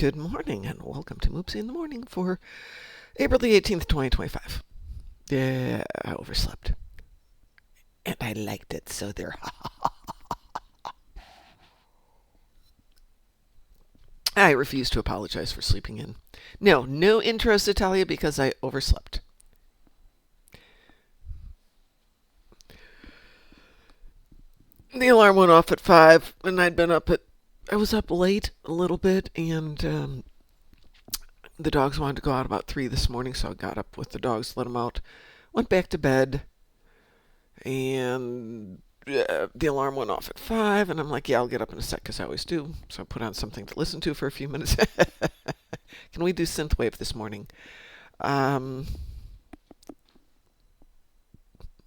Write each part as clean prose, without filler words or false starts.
Good morning, and welcome to Moopsy in the Morning for April the 18th, 2025. Yeah, I overslept. And I liked it, so there. I refuse to apologize for sleeping in. No intros to Talia because I overslept. The alarm went off at 5, and I was up late a little bit, and the dogs wanted to go out about 3 this morning, so I got up with the dogs, let them out, went back to bed, and the alarm went off at 5, and I'm like, yeah, I'll get up in a sec, because I always do. So I put on something to listen to for a few minutes. Can we do synthwave this morning? Yeah,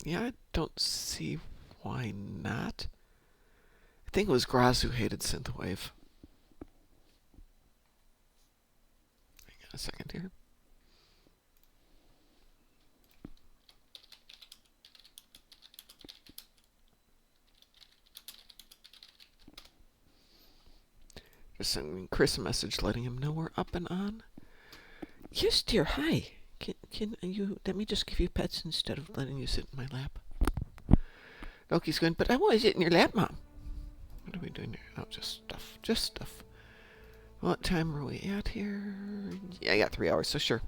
I don't see why not. I think it was Graz who hated synthwave. Hang on a second here. Just sending Chris a message letting him know we're up and on. Yes, dear, hi. Can you let me just give you pets instead of letting you sit in my lap? Loki's going, but I want to sit in your lap, Mom. What are we doing here? Oh, just stuff. What time are we at here? Yeah, I got 3 hours, so sure.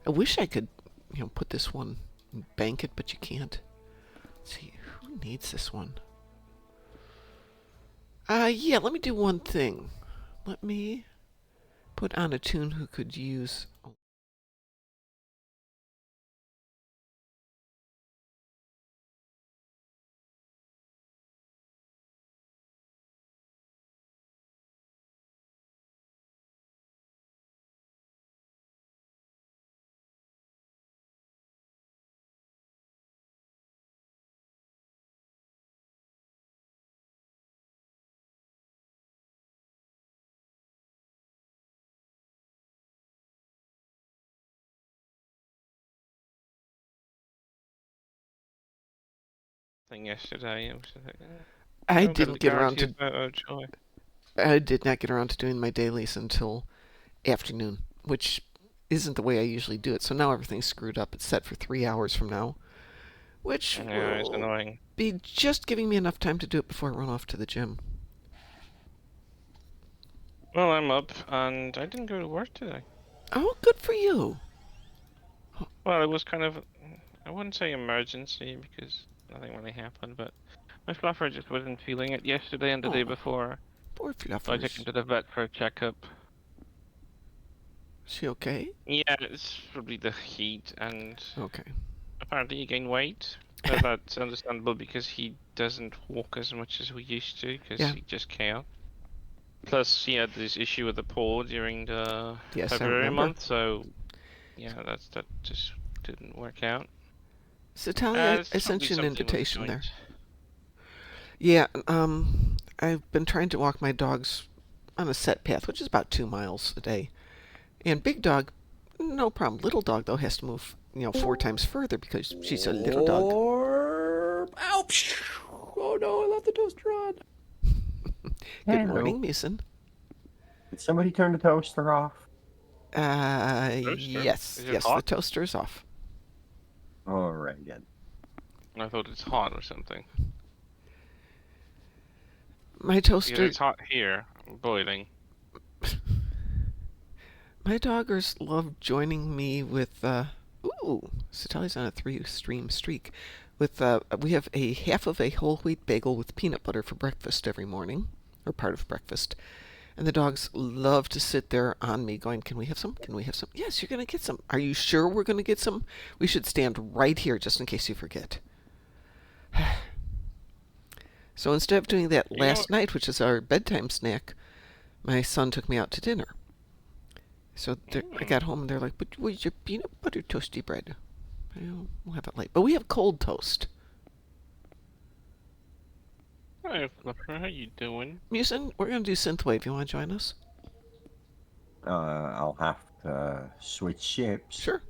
I wish I could, put this one and bank it, but you can't. Let's see, who needs this one? Yeah, let me do one thing. Let me put on a tune who could use... Thing yesterday. It was like, I didn't get around to... joy. I did not get around to doing my dailies until afternoon, which isn't the way I usually do it. So now everything's screwed up. It's set for 3 hours from now, which Yeah, it's will annoying. be just giving me enough time to do it before I run off to the gym. Well, I'm up, and I didn't go to work today. Oh, good for you. Well, it was kind of, I wouldn't say emergency, because nothing really happened, but my fluffer just wasn't feeling it yesterday and the day before. Poor So I took him fluffers. to the vet for a checkup. Is she okay? Yeah, it's probably the heat, and Okay. apparently he gained weight. But that's understandable because he doesn't walk as much as we used to, because Yeah. he just can't. Plus, he had this issue with the paw during the Yes, I February remember. month, so yeah, that just didn't work out. So, Talia, It's I sent probably you an something with the invitation there. joint. Yeah, I've been trying to walk my dogs on a set path, which is about 2 miles a day. And big dog, no problem. Little dog, though, has to move, 4 times further because she's a little dog. Ouch! Oh no, I left the toaster on. Good morning, Mason. Did somebody turn the toaster off? Toaster? Yes, Is it yes, the hot? toaster is off. All right, then. I thought it's hot or something. My Because toaster, it's hot here, boiling. my doggers love joining me with, ooh, Satali's on a 3-stream streak. We have a half of a whole wheat bagel with peanut butter for breakfast every morning, or part of breakfast. And the dogs love to sit there on me going, can we have some? Can we have some? Yes, you're going to get some. Are you sure we're going to get some? We should stand right here just in case you forget. So instead of doing that You know, last night, which is our bedtime snack, my son took me out to dinner. So I got home and they're like, but where's your peanut butter toasty bread? Well, we'll have it late. But we have cold toast. hi Fluffer, how you doing? Musin, we're going to do Synthwave. You want to join us? I'll have to switch ships. Sure.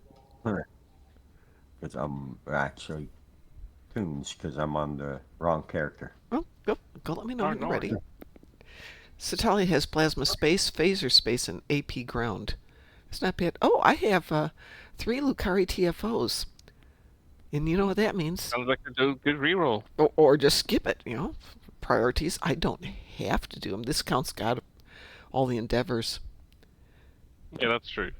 Because I'm actually tunes because I'm on the wrong character. Well, go let me know when you're ready. Satalia has plasma space, phaser space, and AP ground. It's not bad. Oh, I have 3 Lucari TFOs. And you know what that means. Sounds like a good reroll. Or just skip it, Priorities. I don't have to do them. This counts got all the endeavors. Yeah, that's true.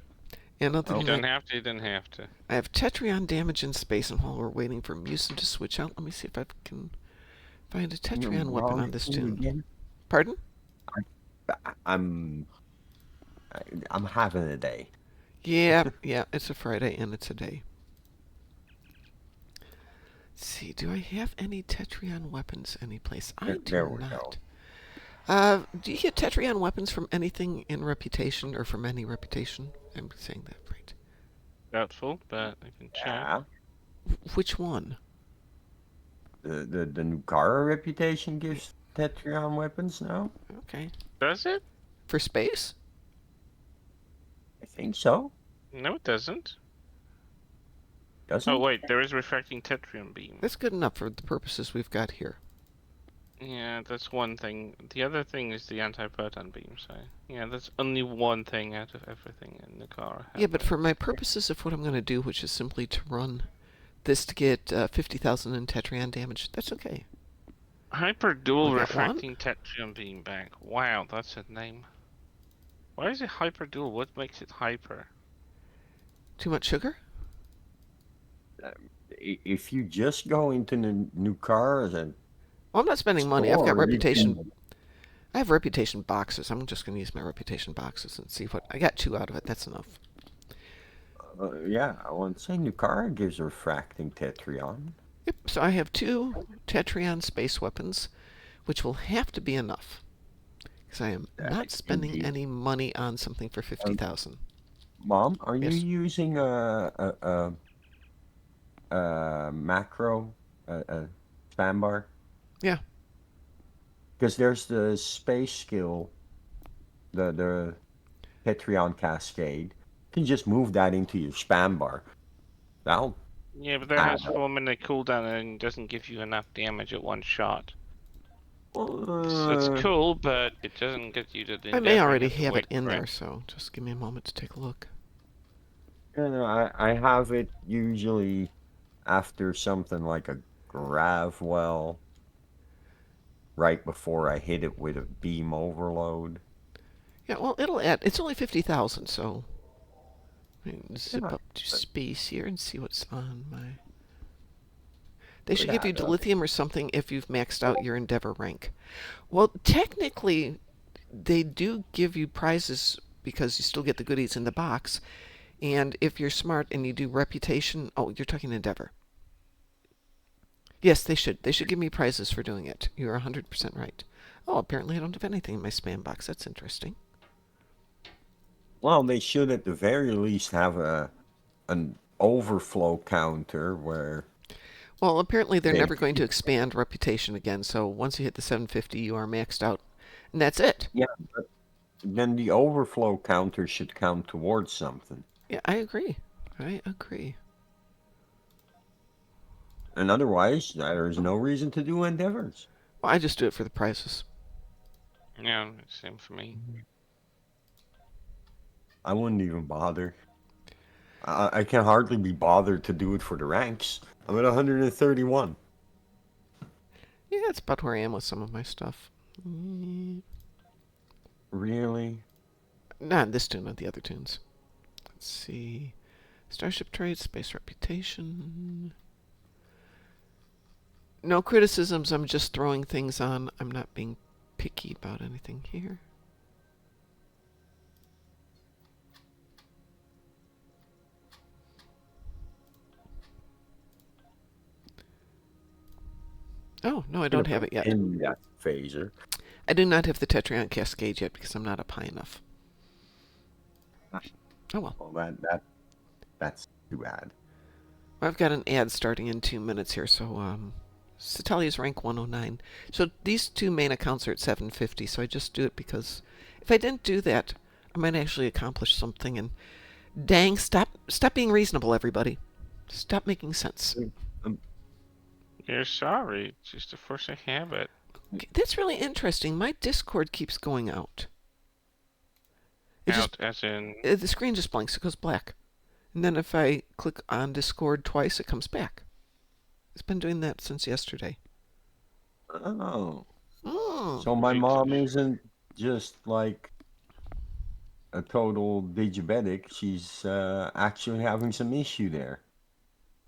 And other You than don't that, have to. You didn't have to. I have Tetrion damage in space, and while we're waiting for Musin to switch out, let me see if I can find a Tetrion weapon on this tune. Again? Pardon? I'm having a day. Yeah, it's a Friday and it's a day. Let's see, do I have any Tetrion weapons anyplace? I do There we not. go. Do you get Tetrion weapons from anything in Reputation or from any Reputation? I'm saying that right. Doubtful, but I can check. Yeah. Which one? The Nukara reputation gives Tetrion weapons now? Okay. Does it? For space? I think so. No, it doesn't. Doesn't Oh wait, there is refracting Tetrium beam. That's good enough for the purposes we've got here. Yeah, that's one thing. The other thing is the anti-proton beam. So yeah, that's only one thing out of everything in the car. Yeah, but for my purposes of what I'm going to do, which is simply to run this to get 50,000 in Tetrion damage, that's okay. Hyper dual We got refracting Tetrium beam back. Wow, that's a name. Why is it hyper dual? What makes it hyper? Too much sugar? If you just go into the Nukara, then Well, I'm not spending money. I've got store, you reputation. can- I have reputation boxes. I'm just going to use my reputation boxes and see what I got. 2 out of it. That's enough. Yeah, I want to say Nukara gives refracting Tetrion. Yep. So I have 2 Tetrion space weapons, which will have to be enough, because I am not spending indeed. any money on something for 50,000. Mom, are Yes. you using a macro, a spam bar? Yeah. Because there's the space skill, the Tetrion Cascade. You can just move that into your spam bar. That'll Yeah, but that has 4-minute cooldown and doesn't give you enough damage at one shot. It's cool, but it doesn't get you to the. I may endeavor. already You to have wait it in for there, so just give me a moment to take a look. I have it usually after something like a grav well, right before I hit it with a beam overload. Yeah, well, it'll add. It's only 50,000, so I can zip Yeah, up to but- space here and see what's on my. They should Would give you add up. dilithium or something if you've maxed out your Endeavor rank. Well, technically, they do give you prizes because you still get the goodies in the box. And if you're smart and you do reputation, oh, you're talking Endeavor. Yes, they should. They should give me prizes for doing it. You're 100% right. Oh, apparently I don't have anything in my spam box. That's interesting. Well, they should at the very least have an overflow counter where Well, apparently they're They- never going to expand reputation again. So once you hit the 750, you are maxed out, and that's it. but then the overflow counter should count towards something. Yeah, I agree. I agree. And otherwise, there's no reason to do endeavors. Well, I just do it for the prizes. Yeah, same for me. I wouldn't even bother. I can hardly be bothered to do it for the ranks. I'm at 131. Yeah, that's about where I am with some of my stuff. Mm, Really? Not this tune, not the other tunes. Let's see. Starship Trade, Space Reputation. No criticisms, I'm just throwing things on. I'm not being picky about anything here. Oh, no, I don't have it yet. In that phaser. I do not have the Tetrion Cascade yet because I'm not up high enough. Oh well. Well, that's too bad. I've got an ad starting in 2 minutes here, so Satalia's rank 109. So these 2 main accounts are at 750, so I just do it because if I didn't do that, I might actually accomplish something. And dang, stop being reasonable, everybody. Stop making sense. You're sorry. It's just a force of habit. That's really interesting. My Discord keeps going out. It just Out as in. the screen just blinks. It goes black, and then if I click on Discord twice, it comes back. It's been doing that since yesterday. Oh. Oh, So my Really mom close. isn't just like a total diabetic. She's actually having some issue there.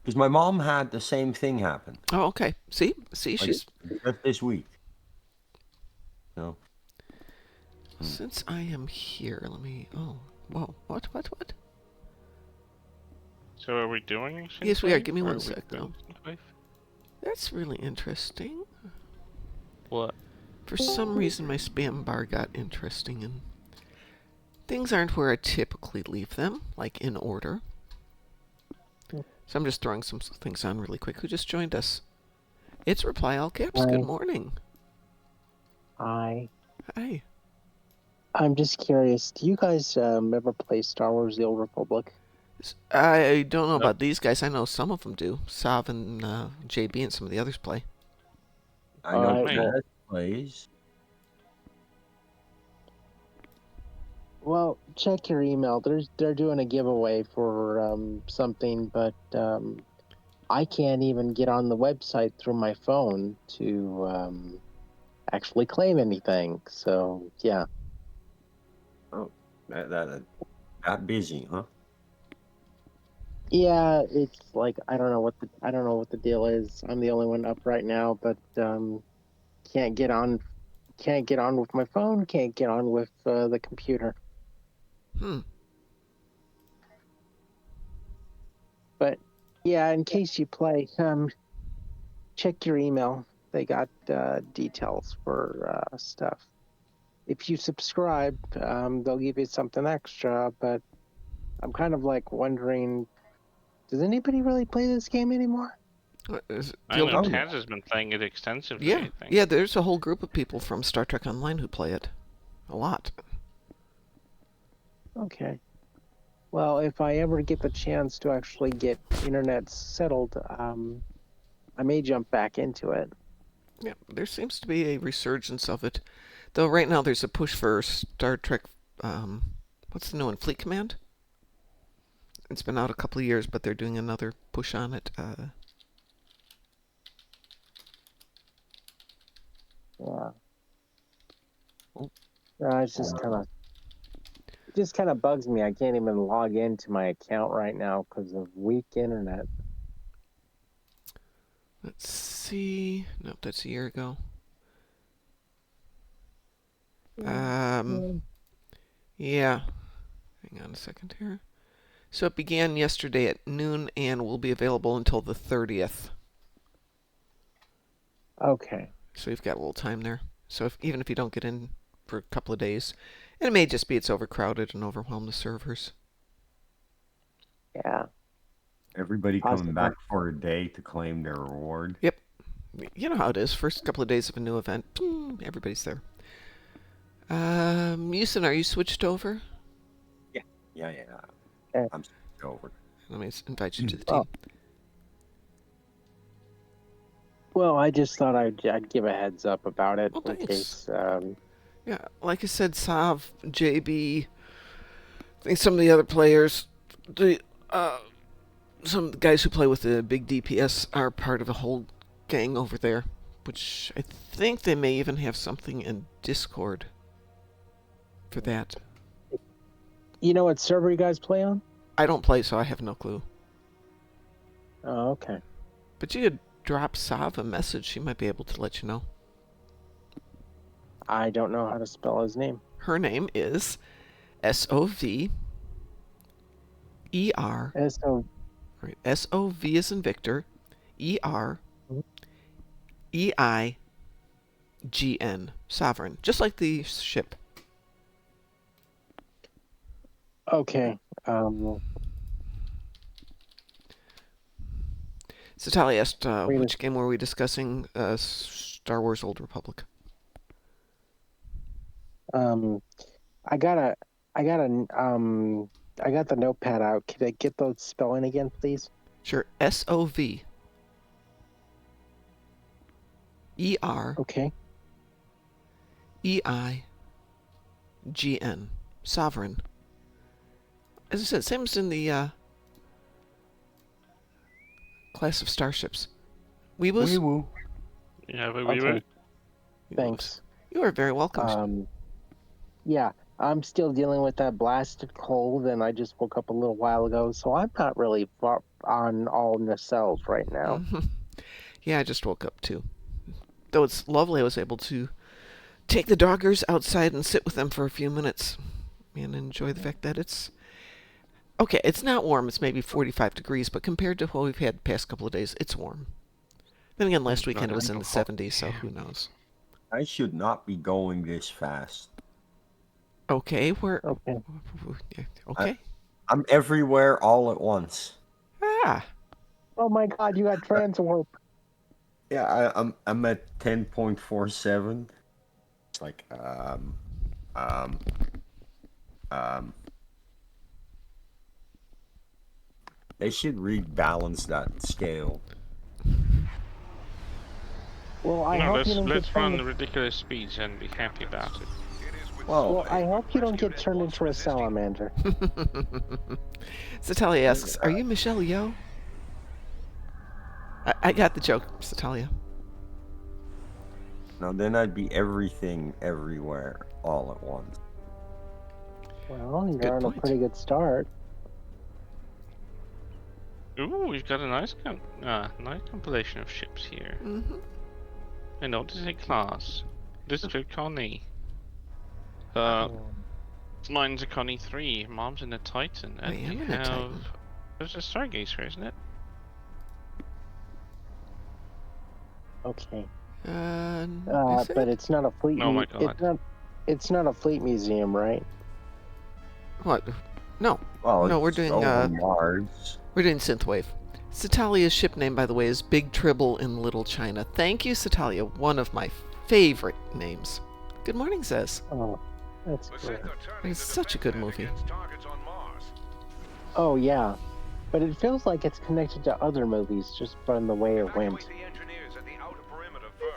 Because my mom had the same thing happen, oh, okay. See, like she's. just this week. So, Since I am here, let me. Oh, whoa! What? So are we doing Yes, we are. synthwave? Give me Or one are we sec, doing though. synthwave? That's really interesting. What? For some reason, my spam bar got interesting, and things aren't where I typically leave them, like in order. So I'm just throwing some things on really quick. Who just joined us? It's Reply All Caps. Good morning. Hi. Hi. I'm just curious, do you guys ever play Star Wars The Old Republic? I don't know Nope. about these guys. I know some of them do. Sav and JB and some of the others play. I know Alright, Hey. Taz plays. well, check your email. They're doing a giveaway for something, but I can't even get on the website through my phone to actually claim anything. So yeah. Oh, that busy, huh? Yeah, it's like I don't know what the deal is. I'm the only one up right now, but can't get on with my phone, can't get on with the computer. Hmm. But yeah, in case you play, check your email. They got details for stuff. If you subscribe, they'll give you something extra. But I'm kind of like wondering, does anybody really play this game anymore? Is it I the know older? Oh yeah. Taz has been playing it extensively, Yeah. I think. Yeah. There's a whole group of people from Star Trek Online who play it. A lot. Okay. Well, if I ever get the chance to actually get internet settled, I may jump back into it. Yeah. There seems to be a resurgence of it, though. Right now, there's a push for Star Trek. What's the new one? Fleet Command. It's been out a couple of years, but they're doing another push on it. Yeah. Oh, It's just kind of bugs me. I can't even log into my account right now because of weak internet. Let's see. Nope, that's a year ago. Yeah. Hang on a second here. So it began yesterday at noon and will be available until the 30th. Okay. So you've got a little time there. So even if you don't get in for a couple of days, and it may just be it's overcrowded and overwhelmed the servers. Yeah. everybody coming Possible. back for a day to claim their reward. Yep. You know how it is. First couple of days of a new event, everybody's there. Musin, are you switched over? Yeah. Okay. I'm switched over. Let me invite you to the Well, team. well, I just thought I'd give a heads up about it Well, in thanks. case. Yeah, like I said, Sav, JB, I think some of the other players, the some of the guys who play with the big DPS are part of a whole gang over there, which I think they may even have something in Discord for that. You know what server you guys play on? I don't play, so I have no clue. Oh, okay. But you could drop Sav a message. She might be able to let you know. I don't know how to spell his name. Her name is SOVER. So Right, SOV is in Victor. EREIGN. Sovereign. Just like the ship. okay. So Tali asked, Wait which game were we discussing? Star Wars Old Republic. I got a, I got a, I got the notepad out. Could I get those spelling again, please? Sure. SOV. EREIGN. Okay. EIGN. Sovereign. As I said, same as in the class of starships. Weeboos? Wee woo. Yeah, but we were. Okay, thanks. You are very welcome. Yeah, I'm still dealing with that blasted cold, and I just woke up a little while ago, so I'm not really far on all nacelles right now. Yeah, I just woke up too. Though it's lovely, I was able to take the doggers outside and sit with them for a few minutes and enjoy the fact that it's okay. It's not warm. It's maybe 45 degrees, but compared to what we've had the past couple of days, it's warm. Then again, last weekend it was in the 70s, so who knows? I should not be going this fast. Okay, we're Okay. okay. I'm everywhere all at once. Ah, Oh my God, you got transwarp. Yeah, I'm at 10.47. It's like they should rebalance that scale. Well, I No, hope you don't let's get run turned. ridiculous speeds and be happy about it. Well, Well, I hope you don't get turned into a salamander. Satalia asks, "Are you Michelle Yeoh?" I got the joke, Satalia. no, then I'd be everything everywhere all at once. Well, you're Good on point. a pretty good start. Ooh, we've got a nice compilation of ships here. Mm-hmm. I notice a class. District Connie. Oh. Mine's a Connie 3. Mom's in a Titan. I And am we in a have... Titan. There's a Stargazer, isn't it? Okay. Is But it? it's not a fleet. Oh my God. It's not a fleet museum, right? What? No, Well, no, we're it's doing over Mars. we're doing Synthwave. Satalia's ship name, by the way, is Big Tribble in Little China. Thank you, Satalia. One of my favorite names. Good morning, Zez. Oh, that's great. It's such a good movie. Oh yeah, but it feels like it's connected to other movies just from the way it went.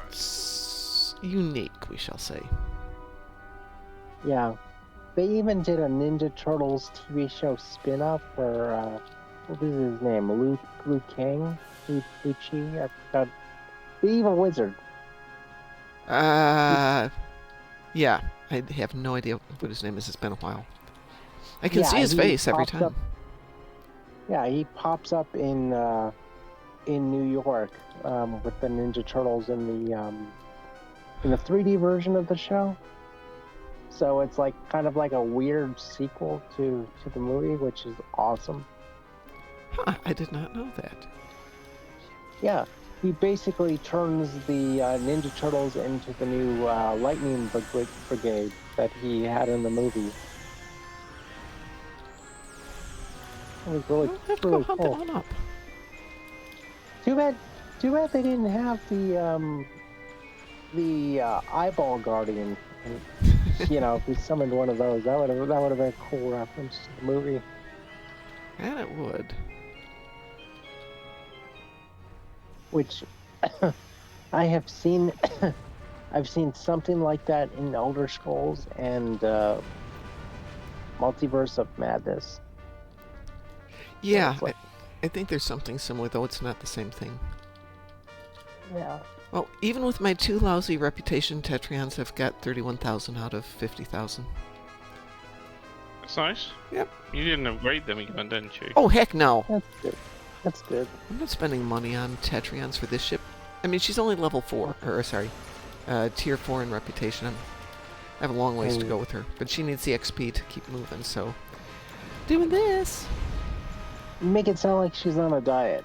It's unique, we shall say. Yeah, they even did a Ninja Turtles TV show spin-off where what was his name? Liu Kang, Liu Chi. I forgot. The Evil Wizard. Yeah, I have no idea what his name is. It's been a while. I can Yeah, see his he face every pops time. up- Yeah, he pops up in New York with the Ninja Turtles in the 3D version of the show. So it's like kind of like a weird sequel to the movie, which is awesome. Huh, I did not know that. Yeah, he basically turns the Ninja Turtles into the new Lightning Brigade that he had in the movie. It was really, I'll have to really go hunt cool. that one up. Too bad they didn't have the eyeball guardian. And, if we summoned one of those, that would have been a cool reference to the movie. And it would. Which I have seen. I've seen something like that in Elder Scrolls and Multiverse of Madness. Yeah, it's like- I think there's something similar, though it's not the same thing. Yeah. Well, even with my 2 lousy reputation Tetrions, I've got 31,000 out of 50,000. That's nice. Yep. You didn't upgrade them even, didn't you? Oh, heck no! That's good. That's good. I'm not spending money on Tetrions for this ship. I mean, she's only level 4, or sorry, tier 4 in reputation. I have a long ways to go with her, but she needs the XP to keep moving, so... Doing this! Make it sound like she's on a diet.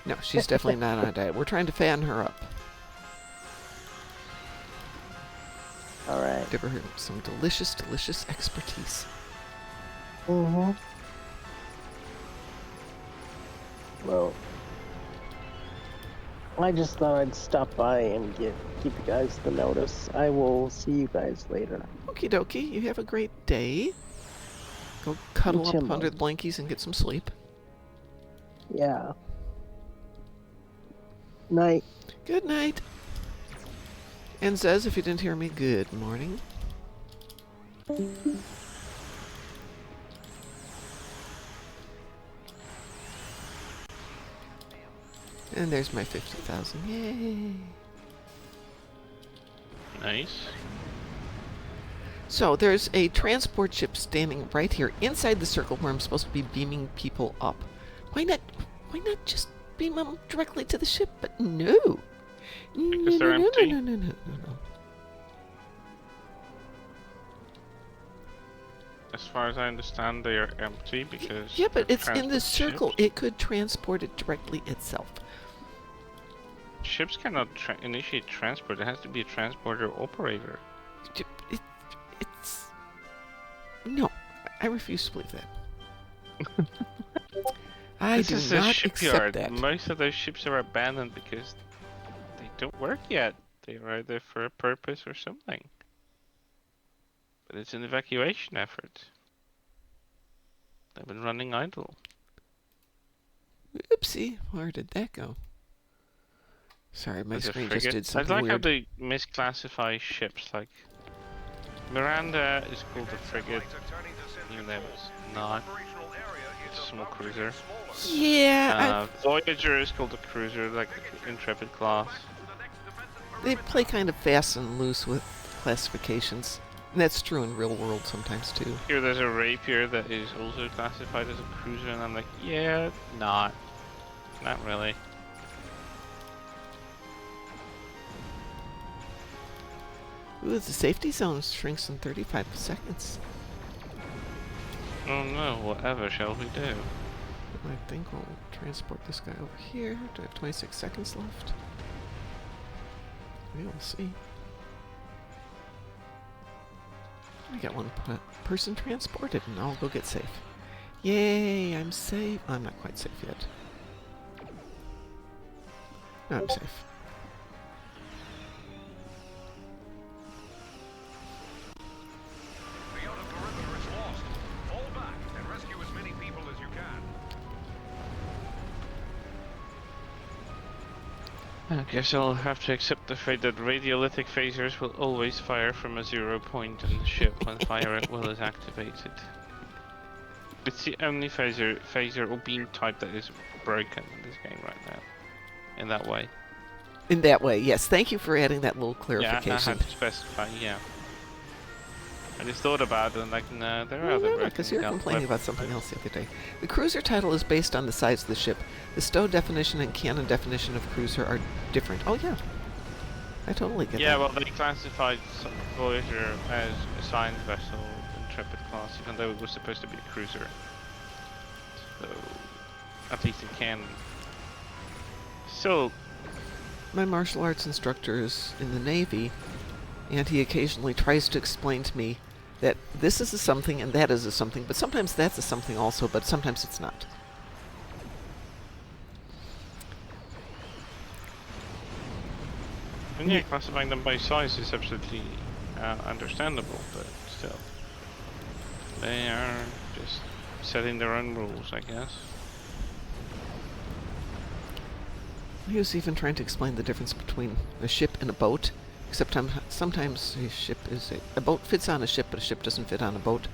No, she's definitely not on a diet. We're trying to fatten her up. All right. Give her some delicious, delicious expertise. Mm-hmm. Well, I just thought I'd stop by and keep you guys the notice. I will see you guys later. Okie dokie, you have a great day. Go cuddle too, up Mom. under the blankies and get some sleep. Yeah. Night. Good night. And Zez, if you didn't hear me, good morning. And there's my 50,000. Yay! Nice. So there's a transport ship standing right here inside the circle where I'm supposed to be beaming people up. Why not just beam them directly to the ship? But no. Because they're empty? No. As far as I understand, they are empty because... Yeah, but they're it's in the transport circle. ships. It could transport it directly itself. Ships cannot initiate transport. It has to be a transporter operator. It's... No. I refuse to believe that. I This do is a not shipyard. accept that. Most of those ships are abandoned because they don't work yet. They are either for a purpose or something. But it's an evacuation effort. They've been running idle. Oopsie. Where did that go? Sorry, my There's a screen just did frigate. I something like how weird. they misclassify ships. Like Miranda is called a frigate, even though it's not. It's a small cruiser. Yeah, Voyager is called a cruiser, like the Intrepid class. they play kind of fast and loose with classifications. And that's true in real world sometimes too. Here there's a Rapier that is also classified as a cruiser, and I'm like, yeah, not really. Ooh, the safety zone shrinks in 35 seconds. Oh no, whatever shall we do? I think we'll transport this guy over here. Do I have 26 seconds left? We'll see. I got one person transported, and I'll go get safe. Yay, I'm safe. I'm not quite safe yet. No, I'm safe. The out of perimeter is lost. Fall back and rescue as many people as you can. I guess I'll have to accept the fate that radiolytic phasers will always fire from a 0 point on the ship when fire at will is activated. It's the only phaser or beam type that is broken in this game right now. In that way. In that way, yes. Thank you for adding that little Yeah, I clarification. had to specify, yeah. I just thought about it and like, no, there are other No, broken because you were gun complaining about weapons. something else the other day. The cruiser title is based on the size of the ship. The stow definition and canon definition of cruiser are different. Oh, yeah. I totally get Yeah, that. well, they classified Voyager as a science vessel, Intrepid class, even though it was supposed to be a cruiser. So, at least it can. So, My martial arts instructor is in the Navy, and he occasionally tries to explain to me that this is a something and that is a something, but sometimes that's a something also, but sometimes it's not. and yeah, classifying them by size is absolutely understandable, but still. They are just setting their own rules, I guess. He was even trying to explain the difference between a ship and a boat, except sometimes a ship is a boat fits on a ship, but a ship doesn't fit on a boat,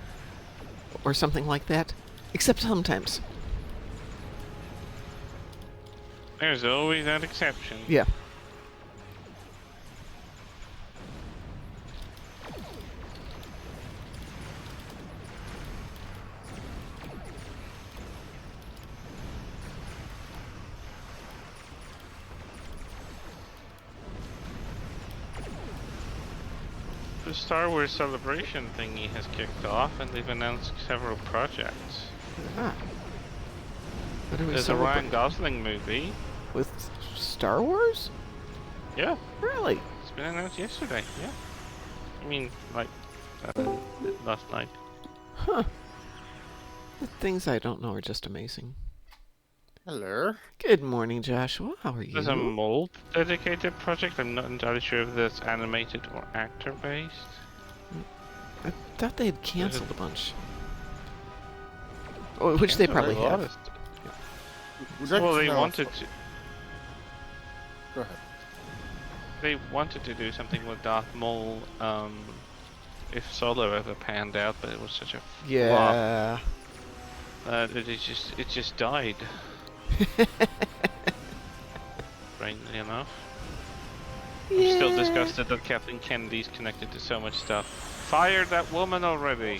or something like that. Except sometimes. There's always that exception. Yeah. The Star Wars Celebration thingy has kicked off, and they've announced several projects. Ah. What are we There's a celebrating? Ryan Gosling movie. With Star Wars? Yeah, Really? it's been announced yesterday. Yeah, I mean, like last night. Huh. The things I don't know are just amazing. Hello. Good morning, Joshua. How are you? There's a mold dedicated project. I'm not entirely sure if that's animated or actor based. I thought they had canceled a bunch. Oh, which they probably have. Would like Well, to they know wanted to. Go ahead. they wanted to do something with Darth Maul, if Solo ever panned out, but it was such a flop Yeah. that it just died. Strangely enough. I'm still disgusted that Kathleen Kennedy's connected to so much stuff. Fire that woman already!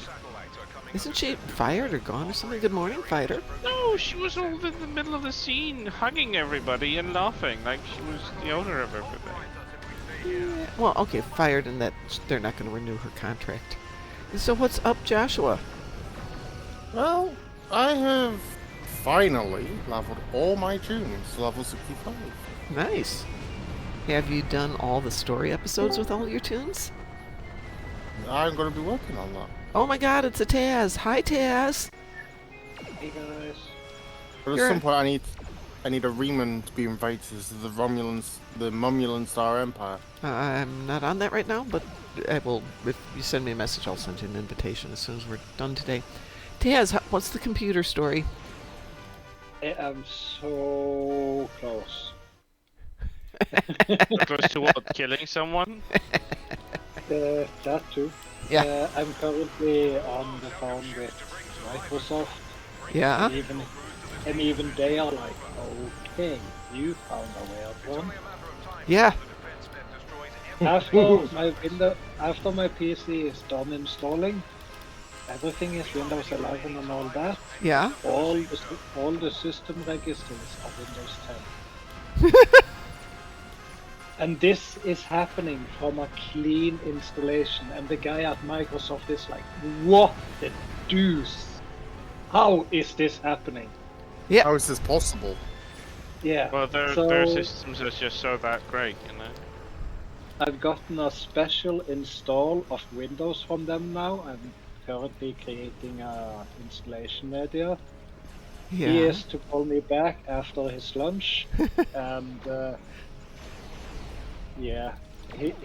Isn't she fired or gone or something? Good morning, fighter. No, she was all in the middle of the scene, hugging everybody and laughing like she was the owner of everything. Yeah. Well, okay, fired in that they're not going to renew her contract. And so what's up, Joshua? Well, I have finally leveled all my tunes to level 65. Nice. Have you done all the story episodes with all your tunes? I'm going to be working on that. Oh my god, it's a Taz. Hi, Taz. Hey guys. But at You're- some point, I need a Riemann to be invited to the Romulan Star Empire. I'm not on that right now, but I will. If you send me a message, I'll send you an invitation as soon as we're done today. Taz, what's the computer story? I am so close. Close to what? Killing someone? That too. Yeah. I'm currently on the phone with Microsoft. Yeah. And even they are like, okay, you found a weird one. Yeah. After my PC is done installing, everything is Windows 11 and all that. Yeah. All the system registers are Windows 10. And this is happening from a clean installation, and the guy at Microsoft is like, what the deuce? How is this happening? Yeah. How is this possible? Yeah. Well, their systems are just so that great, you know. I've gotten a special install of Windows from them now. I'm currently creating a installation media. Yeah. He is to call me back after his lunch, and yeah,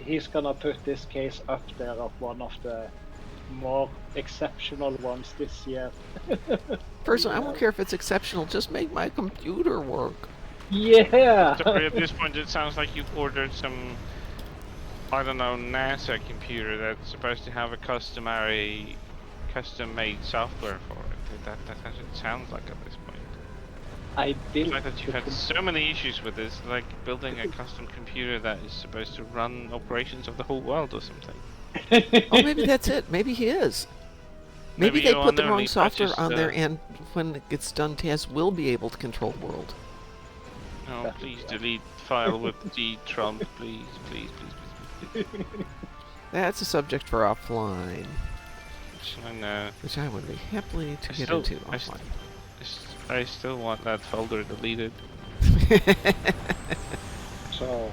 he's gonna put this case up there of one of the more exceptional ones this year. Personally, I don't care if it's exceptional. Just make my computer work. Yeah. So at this point, it sounds like you've ordered some, I don't know, NASA computer that's supposed to have a custom-made software for it. That's what it sounds like at this point. I The built fact that you've had so many issues with this, like building a custom computer that is supposed to run operations of the whole world or something. Oh, maybe that's it. Maybe he is. Maybe they you'll put the never wrong need software patches on to- there, and when it gets done, Taz will be able to control the world. No, please delete file with D Trump, please. That's a subject for offline, I know. which I would be happily to I get still- into I offline. I still want that folder deleted. So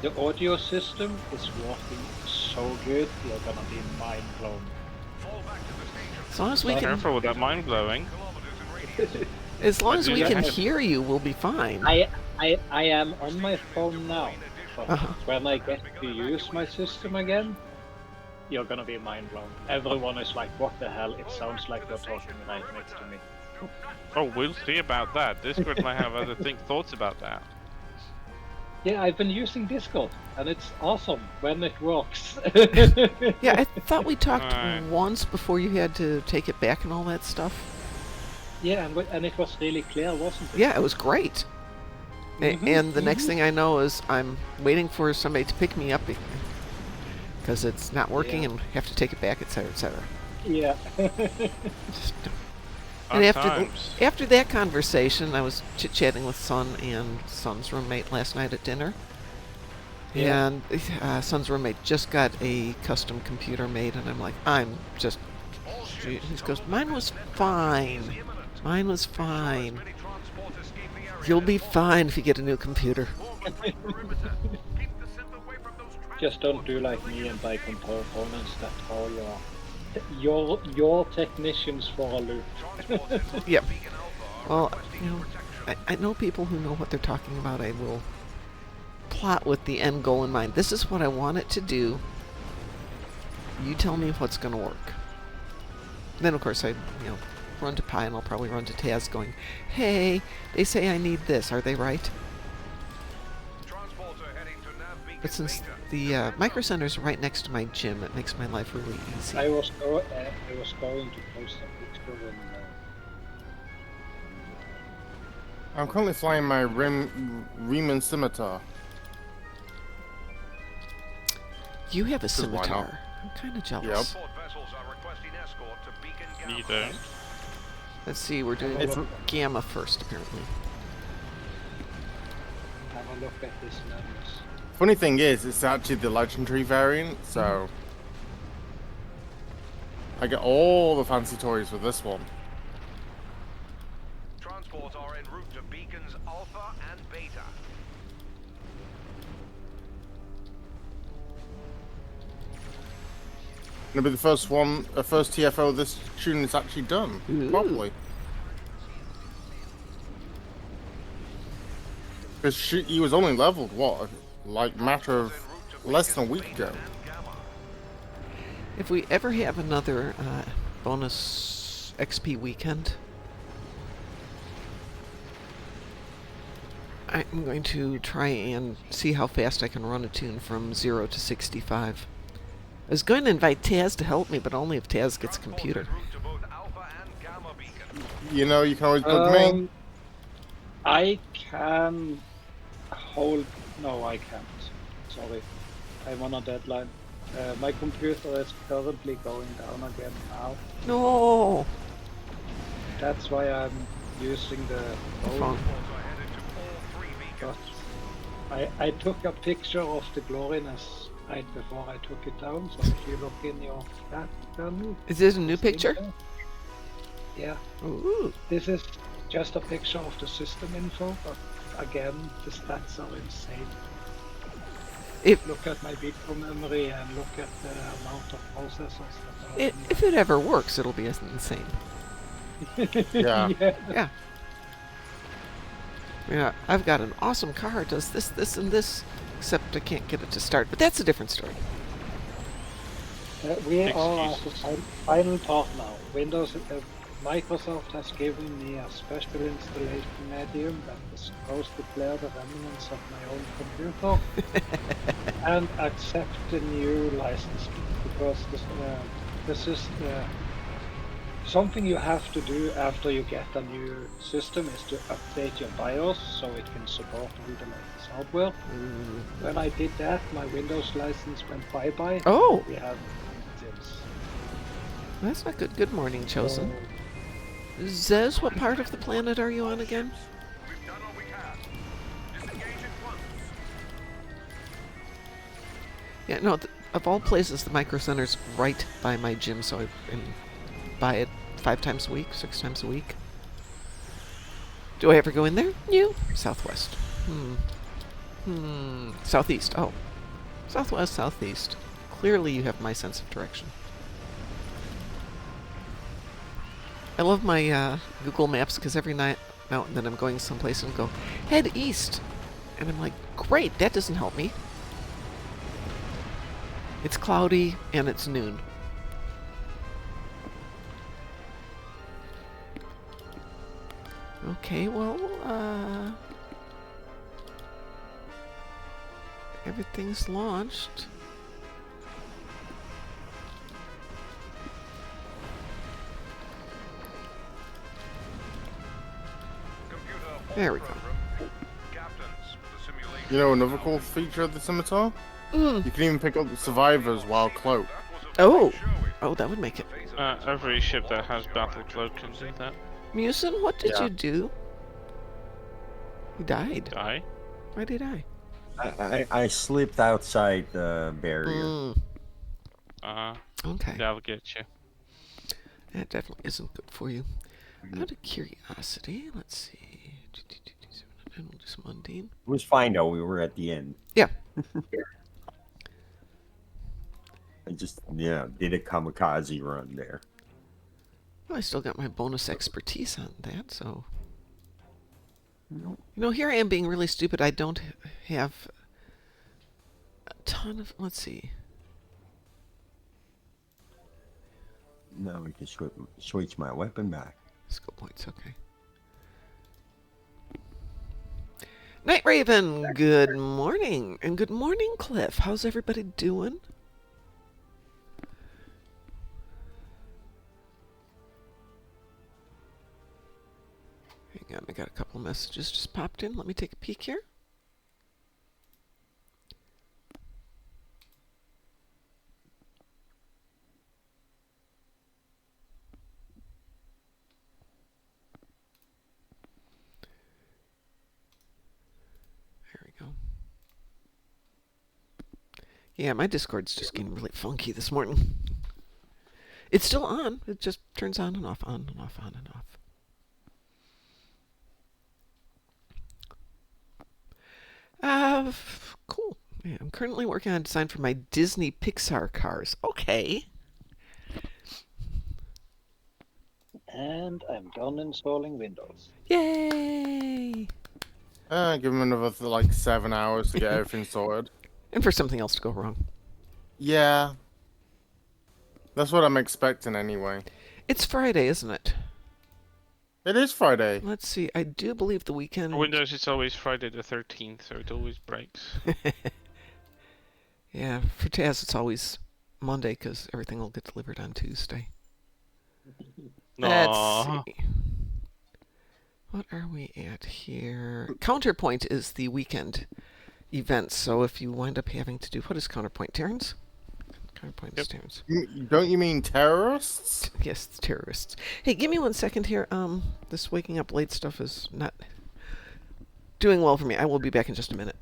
the audio system is working so good, you're gonna be mind blown. As long as we can, Careful with that mind blowing. as long as do we that. can hear you, we'll be fine. I am on my phone now, but Uh-huh. when I get to use my system again, you're gonna be mind blown. Everyone is like, what the hell? It sounds like you're talking right next to me. Oh, we'll see about that. Discord might have other thoughts about that. Yeah, I've been using Discord, and it's awesome when it works. Yeah, I thought we talked Alright. once before you had to take it back and all that stuff. Yeah, and it was really clear, wasn't it? Yeah, it was great. Mhm, And the next thing I know is I'm waiting for somebody to pick me up because it's not working Yeah. and have to take it back, etc., etc. Yeah. And Hard times. after that conversation, I was chit-chatting with Son and Son's roommate last night at dinner. Yeah. And Son's roommate just got a custom computer made, and I'm like, he goes, mine was fine. Mine was fine. You'll be fine if you get a new computer. Just don't do like me and buy components that throw your technicians for a loop. Yep. Well, I know people who know what they're talking about. I will plot with the end goal in mind. This is what I want it to do. You tell me what's going to work. Then, of course, I run to Pi, and I'll probably run to Taz going, hey, they say I need this. Are they right? Transporter heading to nav But since the Micro Center's right next to my gym, it makes my life really easy. I was going to post a picture in. I'm currently flying my Riemann scimitar. You have a why scimitar. I'm kind of jealous. Transport vessels are requesting escort to Beacon Gamma. You don't. Let's see, we're doing It's- Gamma first, apparently. Have a look at these numbers. Funny thing is, it's actually the legendary variant, so I get all the fancy toys with this one. Transports are en route to Beacons Alpha and Beta. Gonna be the first one, first TFO this tune is actually done Ooh. properly. Because he was only leveled what, like matter of less than a week ago. If we ever have another bonus XP weekend, I'm going to try and see how fast I can run a tune from 0 to 65. I was going to invite Taz to help me, but only if Taz gets a computer. You know, you can always bug me. I can hold. No, I can't. Sorry, I'm on a deadline. My computer is currently going down again now. No! That's why I'm using the Phone. phone. But I took a picture of the gloriness right before I took it down. So if you look in your chat channel, Is this a new picture? yeah, Ooh. this is just a picture of the system info. But again, the stats are insane. If Look at my Bitcoin memory and look at the amount of processors that are if it ever works, it'll be insane. Yeah. Yeah. Yeah, I've got an awesome car. It does this, this, and this, except I can't get it to start. But that's a different story. We are at Excuses. the final part now. Microsoft has given me a special installation medium that is supposed to clear the remnants of my own computer and accept the new license, because this is something you have to do after you get a new system is to update your BIOS so it can support all the latest hardware. When I did that, my Windows license went bye-bye. Oh. We have this. That's not good. Good morning, Chosen. Zez, what part of the planet are you on again? We've done what we can. Disengage at once. Yeah, no, of all places, the Micro Center's right by my gym, so I can buy it 5 times a week, 6 times a week. Do I ever go in there? No. Southwest. Southeast. Oh. Southwest, southeast. Clearly you have my sense of direction. I love my Google Maps because every night now and then I'm going someplace and go, head east. And I'm like, great, that doesn't help me. It's cloudy and it's noon. Okay, well, everything's launched. There we go. You know another cool feature of the scimitar? You can even pick up the survivors while cloaked. Oh, that would make it. Every ship that has battle cloak can do that. Musin, what did Yeah. you do? You died. Die. Why did I? I slipped outside the barrier. Okay. That'll get you. That definitely isn't good for you. Out of curiosity, let's see. We'll do some mundane. It was fine though. We were at the end. Yeah. I just did a kamikaze run there. Well, I still got my bonus expertise on that, so. You know, here I am being really stupid. I don't have a ton of. Let's see. Now we can switch my weapon back. Skill points, okay. Night Raven, good morning. And good morning, Cliff. How's everybody doing? Hang on, I got a couple of messages just popped in. Let me take a peek here. There we go. Yeah, my Discord's just getting really funky this morning. It's still on. It just turns on and off, on and off, on and off. Cool. Yeah, I'm currently working on a design for my Disney Pixar cars. Okay. And I'm done installing Windows. Yay! Give him another like 7 hours to get everything sorted. And for something else to go wrong. Yeah. That's what I'm expecting anyway. It's Friday, isn't it? It is Friday. Let's see. I do believe the weekend. For Windows, it's always Friday the 13th, so it always breaks. Yeah, for Taz, it's always Monday because everything will get delivered on Tuesday. Let's Aw. see. What are we at here? Counterpoint is the weekend event, so if you wind up having to do... What is Counterpoint? Terrence? Counterpoint is Terrence. Don't you mean terrorists? Yes, it's terrorists. Hey, give me 1 second here. This waking up late stuff is not doing well for me. I will be back in just a minute.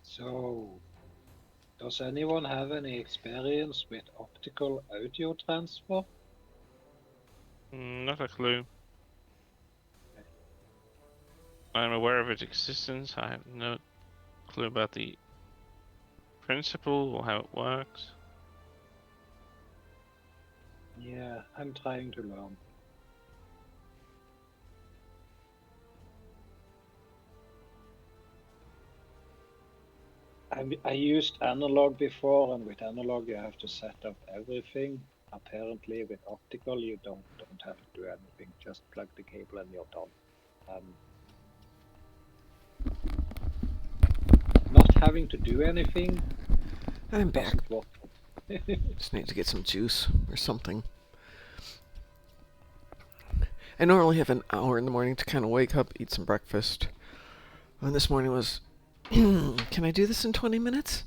So, does anyone have any experience with optical audio transfer? Not a clue. I'm aware of its existence. I have no clue about the principle or how it works. Yeah, I'm trying to learn. I used analog before, and with analog you have to set up everything. Apparently with optical you don't have to do anything, just plug the cable and you're done. Not having to do anything I'm back. doesn't work. Just need to get some juice or something. I normally have an hour in the morning to kind of wake up, eat some breakfast. And this morning was, can I do this in 20 minutes?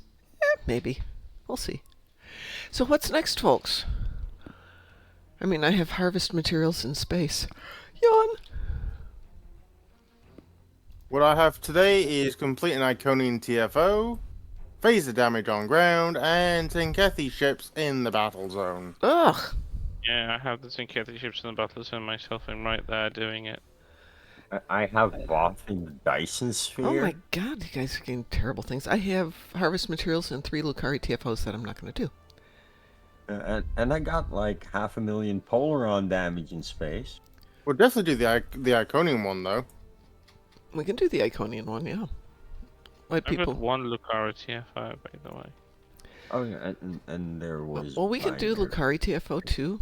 Maybe. We'll see. So what's next, folks? I mean, I have harvest materials in space. Yawn! What I have today is complete an Iconian TFO, phaser damage on ground, and Zenkethi ships in the battle zone. Ugh! Yeah, I have the Zinketti ships in the battle zone myself. I'm right there doing it. I have Both in the Dyson sphere. Oh my god, you guys are getting terrible things. I have harvest materials and 3 Lucari TFOs that I'm not going to do. And I got like 500,000 Polaron damage in space. We'll definitely do the Iconian one though. We can do the Iconian one, yeah. Let I've people... got one Lucara TFO, by the way. Oh yeah, and there was. Well, we can do Binder. Lucari TFO too.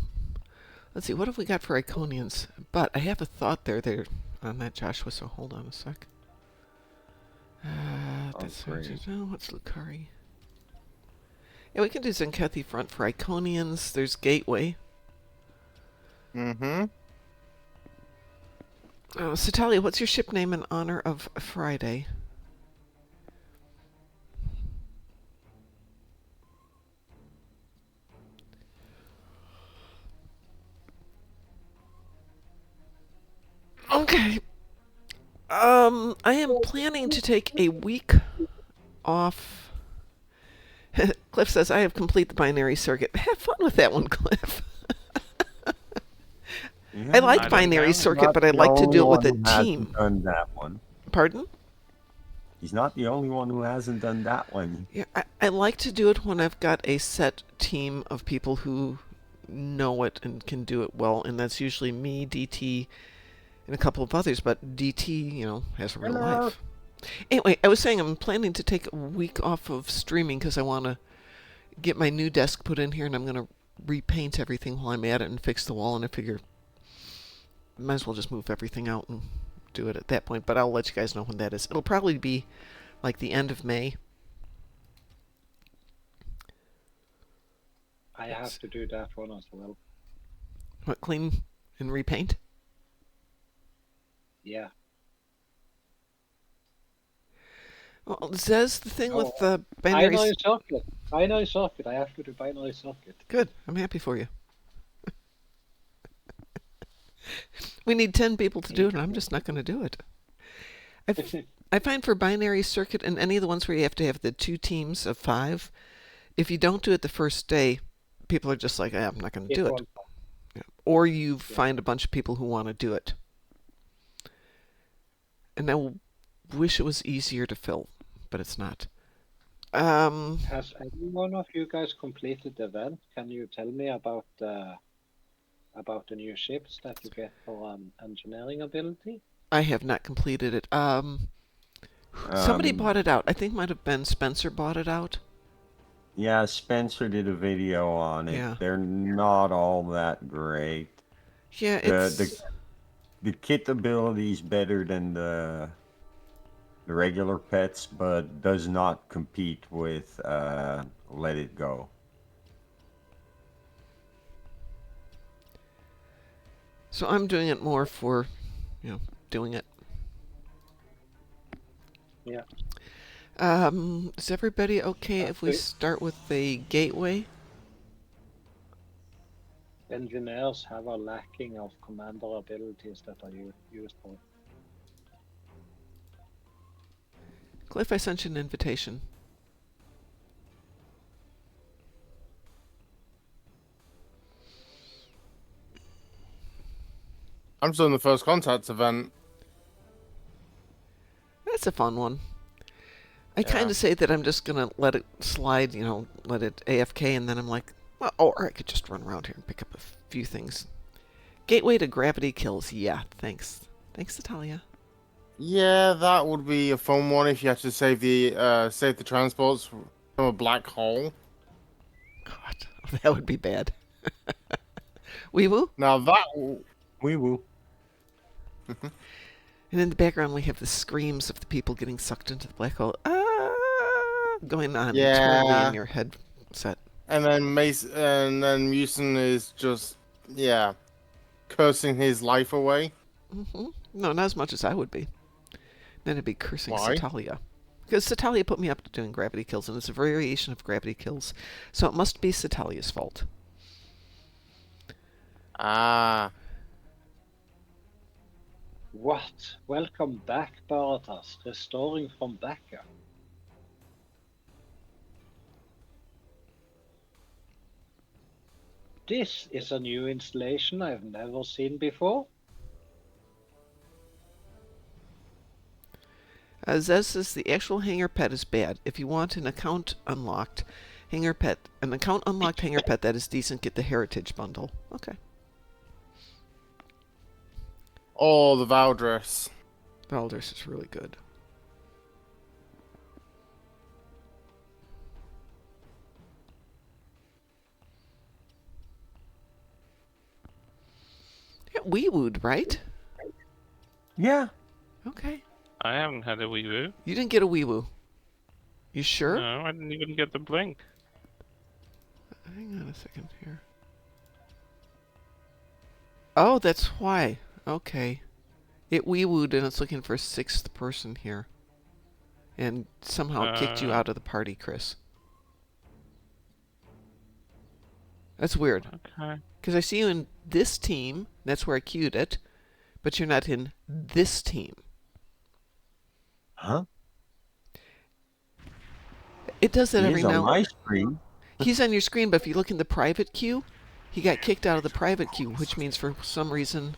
Let's see, what have we got for Iconians? But I have a thought there on that, Joshua, so hold on a sec. That's great. no, what's Lucari? Yeah, we can do Zenkethi front for Iconians. There's Gateway. Mm-hmm. Satalia, what's your ship name in honor of Friday? Okay. I am planning to take a week off. Cliff says, I have complete the binary circuit. Have fun with that one, Cliff. Yeah, I like I don't binary know. circuit, Not but I'd the like to do it with only a one who team. hasn't done that one. Pardon? He's not the only one who hasn't done that one. Yeah, I like to do it when I've got a set team of people who know it and can do it well, and that's usually me, DT, and a couple of others. But DT, has a real Hello. life. Anyway, I was saying I'm planning to take a week off of streaming because I want to get my new desk put in here, and I'm going to repaint everything while I'm at it and fix the wall. And I figure might as well just move everything out and do it at that point. But I'll let you guys know when that is. It'll probably be like the end of May. I have to do that one as well. What, clean and repaint? Yeah. Well, Zez, the thing with the Binary binary... socket. Binary socket. I have to do binary socket. Good. I'm happy for you. We need 10 people to do it, and I'm just not going to do it. I find for binary circuit and any of the ones where you have to have the 2 teams of 5, if you don't do it the first day, people are just like, I'm not going to do it. Yeah. Or you find a bunch of people who want to do it. And I wish it was easier to fill, but it's not. Has any one of you guys completed the event? Can you tell me about the new ships that you get for engineering ability? I have not completed it. Somebody bought it out. I think it might have been Spencer bought it out. Yeah, Spencer did a video on it. Yeah. They're not all that great. Yeah, it's... The kit ability is better than the regular pets, but does not compete with Let It Go. So I'm doing it more for, doing it. Yeah. Is everybody okay if we start with the gateway? Engineers have a lacking of commander abilities that are useful. Cliff, I sent you an invitation. I'm still in the First Contacts event. That's a fun one. I kind of say that I'm just going to let it slide, let it AFK, and then I'm like, well, or I could just run around here and pick up a few things. Gateway to gravity kills. Yeah, thanks. Thanks, Natalia. Yeah, that would be a fun one if you had to save the transports from a black hole. God, that would be bad. Wee woo? Now that... Wee woo. And in the background, we have the screams of the people getting sucked into the black hole. Going on eternally in your headset. And then Musin is just, cursing his life away. Mm-hmm. No, not as much as I would be. Then it'd be cursing Why? Satalia. Because Satalia put me up to doing gravity kills, and it's a variation of gravity kills. So it must be Satalia's fault. Ah. What? Welcome back, Baratas. Restoring from backup. This is a new installation I've never seen before. Zez says the actual hanger pet is bad. If you want an account unlocked hanger pet that is decent, get the heritage bundle. Okay. Oh, the Valdres. Valdres is really good. Yeah, wee wooed, right? Yeah. Okay. I haven't had a wee woo. You didn't get a wee woo. You sure? No, I didn't even get the blink. Hang on a second here. Oh, that's why. Okay. It wee wooed and it's looking for a 6th person here. And somehow it kicked you out of the party, Chris. That's weird. Okay. Because I see you in this team. That's where I queued it. But you're not in this team. Huh? It does that every He's now on my screen. He's on your screen, but if you look in the private queue, he got kicked out of the private queue, which means for some reason...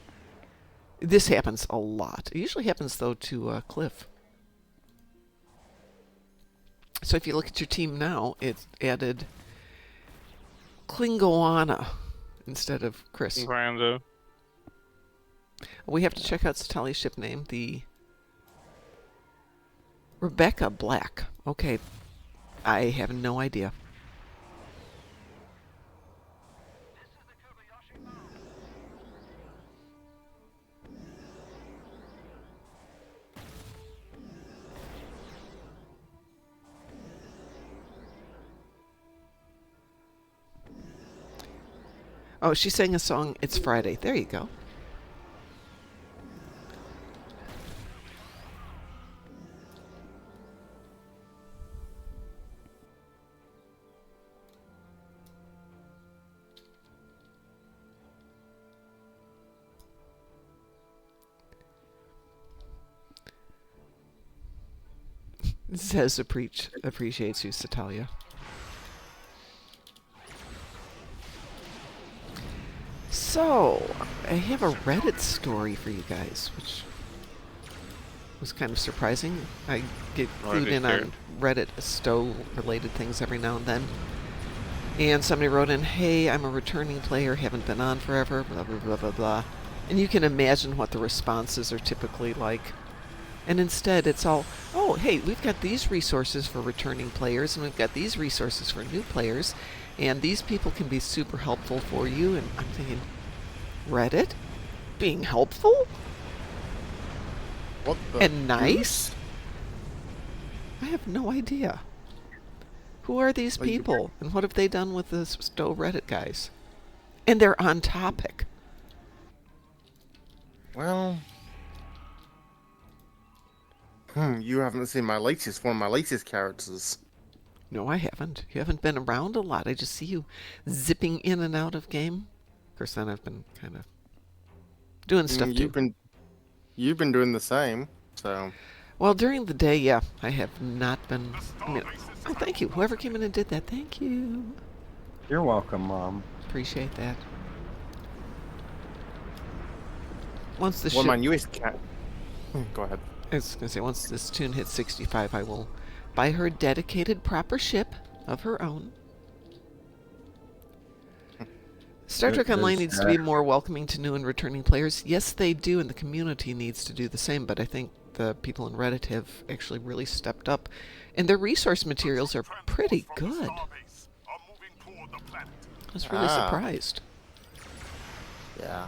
This happens a lot. It usually happens, though, to Cliff. So if you look at your team now, it's added Klingoana instead of Chris. Brando. We have to check out Satali's ship name, the Rebecca Black. Okay, I have no idea. Oh, she sang a song, It's Friday. There you go. Says appreciates you, Satalia. So, I have a Reddit story for you guys, which was kind of surprising. I get clued in on Reddit stow-related things every now and then. And somebody wrote in, hey, I'm a returning player, haven't been on forever, blah, blah, blah, blah, blah. And you can imagine what the responses are typically like. And instead, it's all, oh, hey, we've got these resources for returning players, and we've got these resources for new players, and these people can be super helpful for you. And I'm thinking, Reddit? Being helpful? What the? And nice? I have no idea. Who are these people, and what have they done with the Stowe Reddit guys? And they're on topic. Well, you haven't seen one of my latest characters. No, I haven't. You haven't been around a lot. I just see you zipping in and out of game. Of course, then I've been kind of doing stuff too. You've been doing the same, so. Well, during the day, yeah, I have not been. I mean, oh, thank you. Whoever came in and did that, thank you. You're welcome, Mom. Appreciate that. Once the Well, ship, my newest cat. Go ahead. I was gonna say, once this tune hits 65, I will buy her a dedicated proper ship of her own. Star Trek Online needs to be more welcoming to new and returning players. Yes, they do, and the community needs to do the same, but I think the people in Reddit have actually really stepped up, and their resource materials are pretty good. I was really surprised. Yeah.